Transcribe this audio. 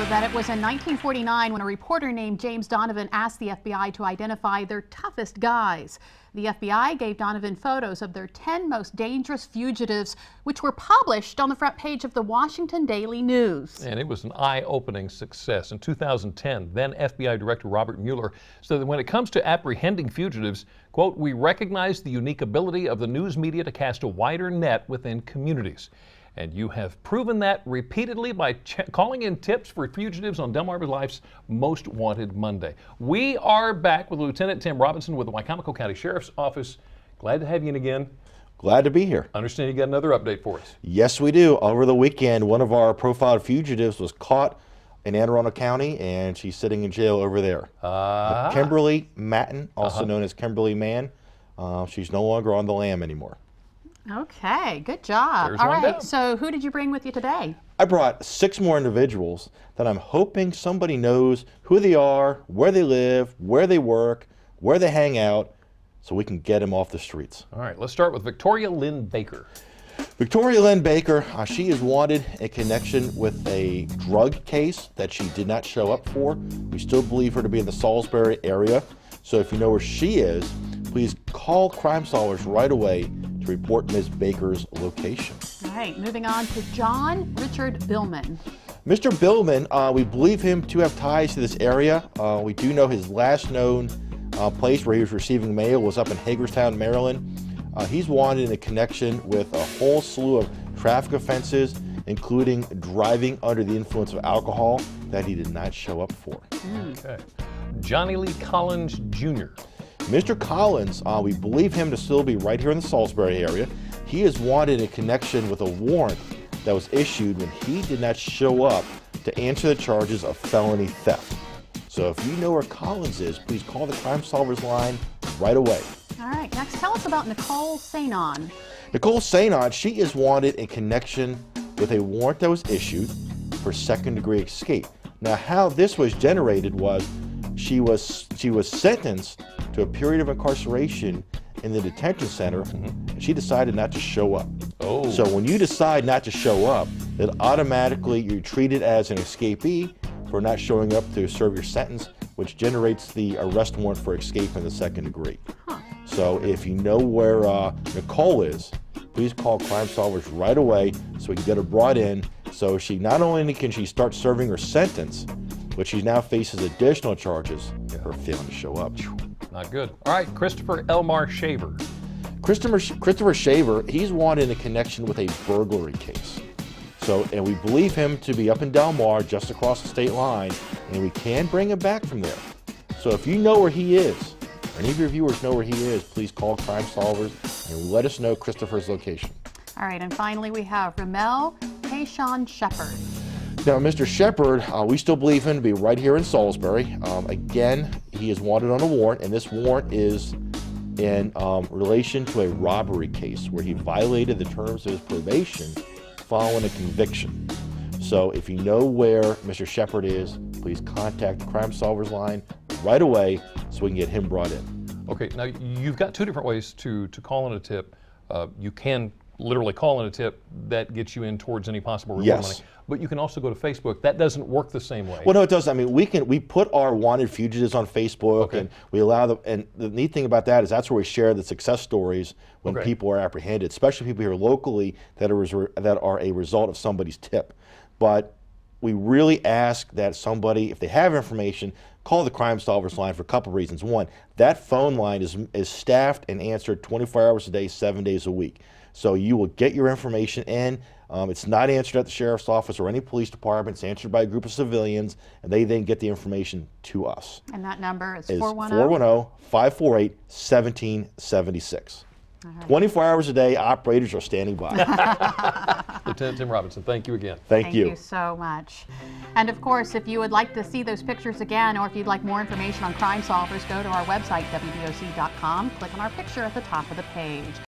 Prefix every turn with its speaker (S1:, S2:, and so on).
S1: that it was in 1949 when a reporter named James Donovan asked the FBI to identify their toughest guys. The FBI gave Donovan photos of their 10 most dangerous fugitives, which were published on the front page of the Washington Daily News.
S2: And it was an eye-opening success. In 2010, then FBI Director Robert Mueller said that when it comes to apprehending fugitives, quote, "We recognize the unique ability of the news media to cast a wider net within communities." And you have proven that repeatedly by calling in tips for fugitives on Delmarva Life's Most Wanted Monday. We are back with Lieutenant Tim Robinson with the Wicomico County Sheriff's Office. Glad to have you in again.
S3: Glad to be here.
S2: Understand you got another update for us.
S3: Yes, we do. Over the weekend, one of our profiled fugitives was caught in Anne Arundel County, and she's sitting in jail over there. Kimberly Matten, also known as Kimberly Mann. She's no longer on the lam anymore.
S1: Okay, good job.
S2: There's
S1: all
S2: one
S1: right,
S2: down.
S1: so who did you bring with you today?
S3: I brought 6 more individuals that I'm hoping somebody knows who they are, where they live, where they work, where they hang out, so we can get them off the streets.
S2: All right, let's start with Victoria Lynn Baker.
S3: Victoria Lynn Baker, she is wanted in connection with a drug case that she did not show up for. We still believe her to be in the Salisbury area. So if you know where she is, please call Crime Solvers right away to report Ms. Baker's location.
S1: All right, moving on to John Richard Billman.
S3: Mr. Billman, we believe him to have ties to this area. We do know his last known place where he was receiving mail was up in Hagerstown, Maryland. He's wanted in a connection with a whole slew of traffic offenses, including driving under the influence of alcohol that he did not show up for.
S2: Okay. Johnny Lee Collins Jr.
S3: Mr. Collins, we believe him to still be right here in the Salisbury area. He is wanted in connection with a warrant that was issued when he did not show up to answer the charges of felony theft. So if you know where Collins is, please call the Crime Solvers line right away.
S1: All right, next tell us about Nicole Sanon.
S3: Nicole Sanon, she is wanted in connection with a warrant that was issued for second-degree escape. Now, how this was generated was she was sentenced to a period of incarceration in the detention center, and she decided not to show up.
S2: Oh.
S3: So when you decide not to show up, it automatically you're treated as an escapee for not showing up to serve your sentence, which generates the arrest warrant for escape in the second degree. So if you know where Nicole is, please call Crime Solvers right away so we can get her brought in. So she not only can she start serving her sentence, but she now faces additional charges for failing to show up.
S2: Not good. All right, Christopher Elmar Shaver.
S3: Christopher Shaver, he's wanted in connection with a burglary case. So, and we believe him to be up in Del Mar, just across the state line, and we can bring him back from there. So if you know where he is, or any of your viewers know where he is, please call Crime Solvers and let us know Christopher's location.
S1: All right, and finally we have Ramel Tayshawn Shepard.
S3: Now, Mr. Shepard, we still believe him to be right here in Salisbury. Again, he is wanted on a warrant, and this warrant is in relation to a robbery case where he violated the terms of his probation following a conviction. So if you know where Mr. Shepard is, please contact the Crime Solvers line right away so we can get him brought in.
S2: Okay, now you've got 2 different ways to call in a tip. You can literally call in a tip that gets you in towards any possible reward money. But you can also go to Facebook. That doesn't work the same way.
S3: Well, no, it does. I mean, we put our wanted fugitives on Facebook, and we allow them. And the neat thing about that is that's where we share the success stories when people are apprehended, especially people here locally that are a result of somebody's tip. But we really ask that somebody, if they have information, call the Crime Solvers line for a couple of reasons. One, that phone line is staffed and answered 24 hours a day, 7 days a week. So you will get your information in. It's not answered at the sheriff's office or any police department. It's answered by a group of civilians, and they then get the information to us.
S1: And that number is
S3: 410-548-1776. 24 hours a day, operators are standing by.
S2: Lieutenant Tim Robinson, thank you again.
S3: Thank you.
S1: Thank you so much. And of course, if you would like to see those pictures again, or if you'd like more information on Crime Solvers, go to our website, WDOC.com, click on our picture at the top of the page.